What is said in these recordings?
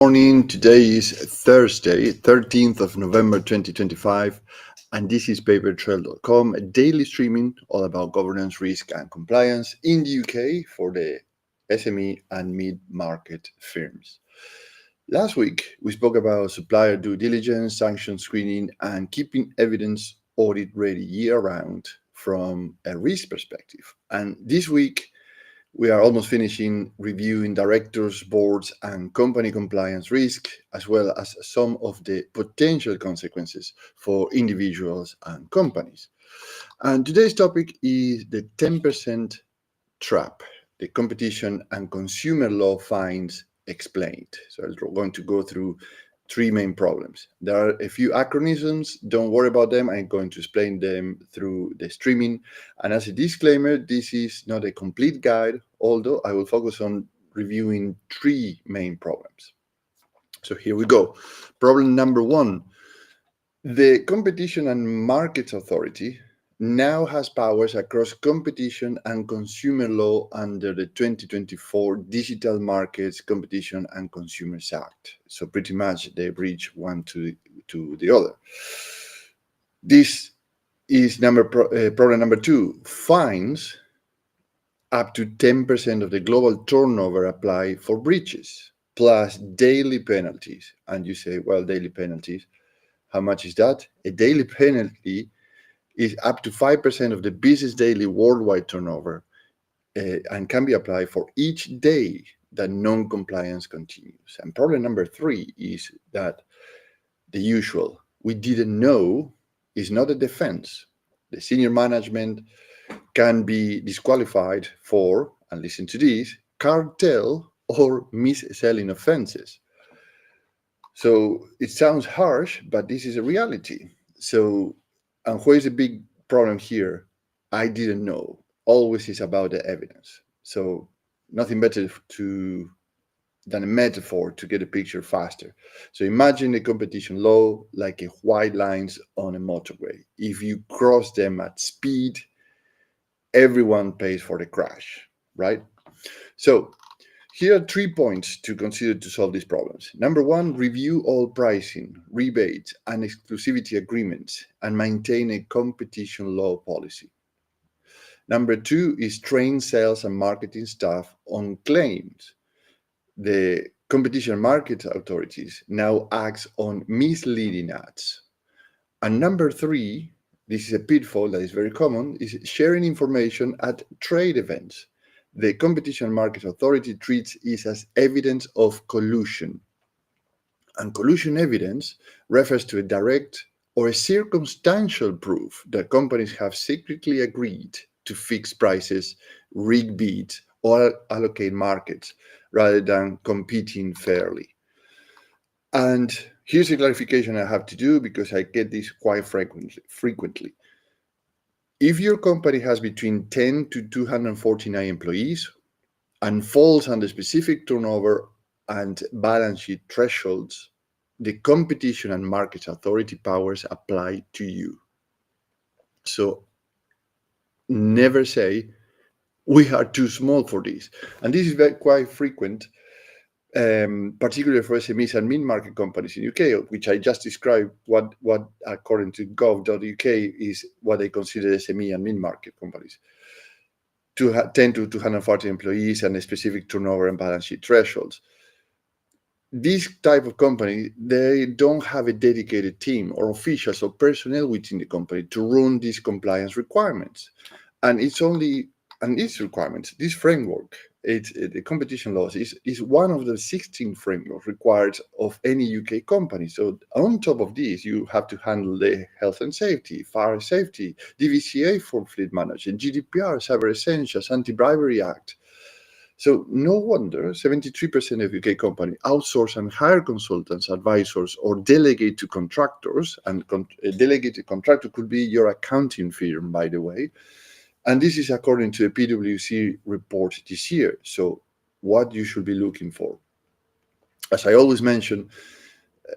Morning. Today is Thursday, 13th of November 2025, and this is papertrail.com, a daily streaming all about governance, risk, and compliance in the UK for the SME and mid-market firms. Last week, we spoke about supplier due diligence, sanction screening, and keeping evidence audit ready year round from a risk perspective. And this week, we are almost finishing reviewing directors, boards, and company compliance risk, as well as some of the potential consequences for individuals and companies. And today's topic is the 10% trap, the competition and consumer law fines explained. So I'm going to go through three main problems. There are a few acronyms. Don't worry about them. I'm going to explain them through the streaming. And as a disclaimer, this is not a complete guide, although I will focus on reviewing three main problems. So here we go. Problem number one. The Competition and Markets Authority now has powers across competition and consumer law under the 2024 Digital Markets Competition and Consumers Act. So pretty much they bridge one to the other. This is problem number two. Fines up to 10% of the global turnover apply for breaches, plus daily penalties. And you say, well, daily penalties, how much is that? A daily penalty is up to 5% of the business daily worldwide turnover and can be applied for each day that non-compliance continues. And problem number three is that the usual, we didn't know, is not a defense. The senior management can be disqualified for, and listen to this, cartel or mis-selling offenses. So it sounds harsh, but this is a reality. So, and where's the big problem here? I didn't know. Always is about the evidence. So nothing better than a metaphor to get a picture faster. So imagine a competition law like a white lines on a motorway. If you cross them at speed, everyone pays for the crash, right? So here are 3 points to consider to solve these problems. Number one, review all pricing, rebates, and exclusivity agreements and maintain a competition law policy. Number two is train sales and marketing staff on claims. The competition market authorities now acts on misleading ads. And number three, this is a pitfall that is very common, is sharing information at trade events. The Competition Market Authority treats it as evidence of collusion. And collusion evidence refers to a direct or a circumstantial proof that companies have secretly agreed to fix prices, rig bids, or allocate markets rather than competing fairly. And here's a clarification I have to do because I get this quite frequently. If your company has between 10 to 249 employees and falls under specific turnover and balance sheet thresholds, the Competition and Markets Authority powers apply to you. So never say, we are too small for this. And this is quite frequent, particularly for SMEs and mid-market companies in UK, which I just described what according to gov.uk is what they consider SME and mid-market companies. 10 to 240 employees and a specific turnover and balance sheet thresholds. This type of company, they don't have a dedicated team or officials or personnel within the company to run these compliance requirements. And it's only, and these requirements, this framework, the competition laws is one of the 16 frameworks required of any UK company. So on top of this, you have to handle the health and safety, fire safety, DVCA for fleet management, GDPR, Cyber Essentials, Anti-Bribery Act. So no wonder 73% of UK companies outsource and hire consultants, advisors, or delegate to contractors. And a delegated contractor could be your accounting firm, by the way. And this is according to the PwC report this year. So what you should be looking for. As I always mention,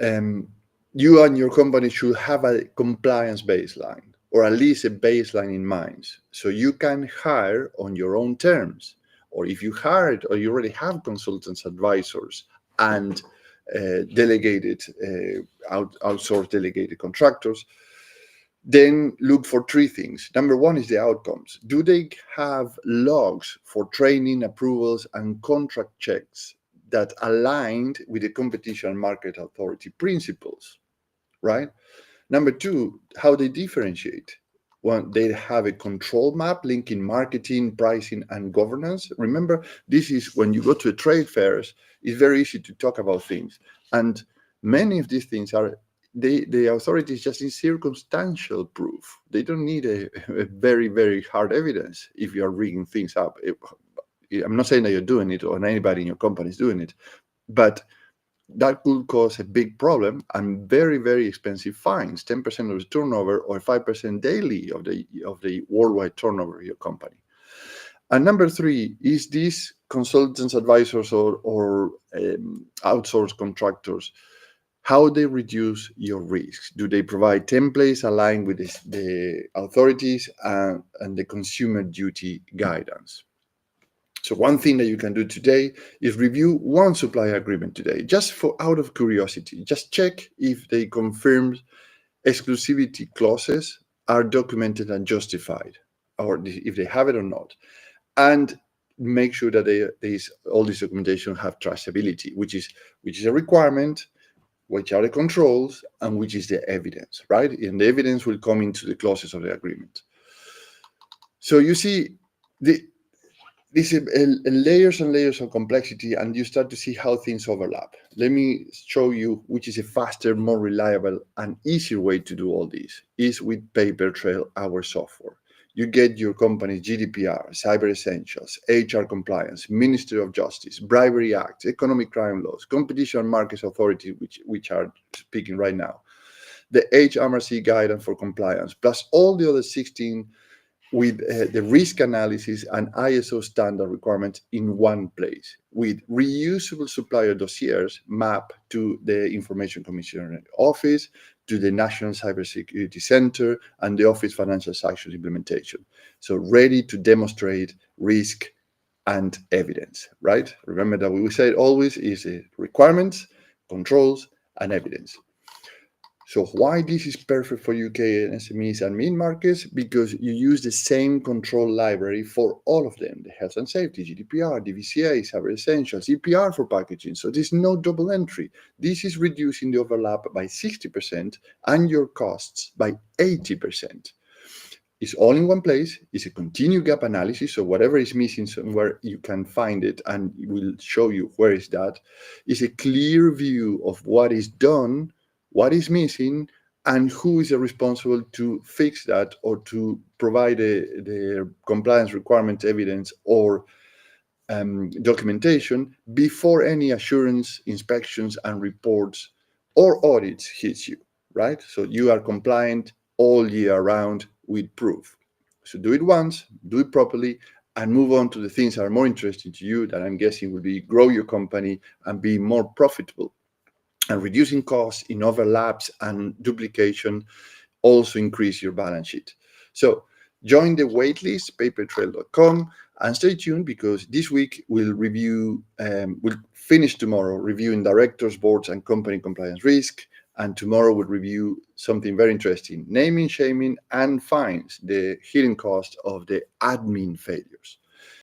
you and your company should have a compliance baseline, or at least a baseline in mind. So you can hire on your own terms. Or if you hired or you already have consultants, advisors, and delegated, outsourced delegated contractors, then look for three things. Number one is the outcomes. Do they have logs for training, approvals, and contract checks that aligned with the competition and market authority principles, right? Number two, how they differentiate. One, they have a control map linking marketing, pricing, and governance. Remember, this is when you go to trade fairs, it's very easy to talk about things. And many of these things are, the authorities just need circumstantial proof. They don't need a very, very hard evidence if you're rigging things up. I'm not saying that you're doing it or anybody in your company is doing it, but that could cause a big problem and very, very expensive fines, 10% of the turnover or 5% daily of the worldwide turnover of your company. And number three is these consultants, advisors, or outsourced contractors, how they reduce your risks. Do they provide templates aligned with the authorities and the consumer duty guidance? So one thing that you can do today is review one supplier agreement today, just for out of curiosity. Just check if they confirm exclusivity clauses are documented and justified, or if they have it or not, and make sure that all this documentation have traceability, which is a requirement, which are the controls, and which is the evidence, right? And the evidence will come into the clauses of the agreement. So you see, this is layers and layers of complexity, and you start to see how things overlap. Let me show you which is a faster, more reliable, and easier way to do all this is with PaperTrail, our software. You get your company's GDPR, Cyber Essentials, HR compliance, Ministry of Justice, Bribery Act, Economic Crime Laws, Competition and Markets Authority, which are speaking right now, the HMRC guidance for compliance, plus all the other 16 with the risk analysis and ISO standard requirements in one place, with reusable supplier dossiers mapped to the Information Commissioner Office, to the National Cybersecurity Center, and the Office Financial Sanctions Implementation. So ready to demonstrate risk and evidence, right? Remember that we said always is requirements, controls, and evidence. So why this is perfect for UK and SMEs and mid-markets? Because you use the same control library for all of them, the health and safety, GDPR, DVCA, Cyber Essentials, EPR for packaging. So there's no double entry. This is reducing the overlap by 60% and your costs by 80%. It's all in one place. It's a continued gap analysis. So whatever is missing somewhere, you can find it and it will show you where is that. It's a clear view of what is done, what is missing, and who is responsible to fix that or to provide the compliance requirement evidence or documentation before any assurance, inspections, and reports or audits hits you, right? So you are compliant all year round with proof. So do it once, do it properly, and move on to the things that are more interesting to you, that I'm guessing will be grow your company and be more profitable. And reducing costs in overlaps and duplication also increase your balance sheet. So join the waitlist, papertrail.com, and stay tuned because this week we'll finish tomorrow reviewing directors, boards, and company compliance risk. And tomorrow we'll review something very interesting, naming, shaming, and fines, the hidden cost of the admin failures.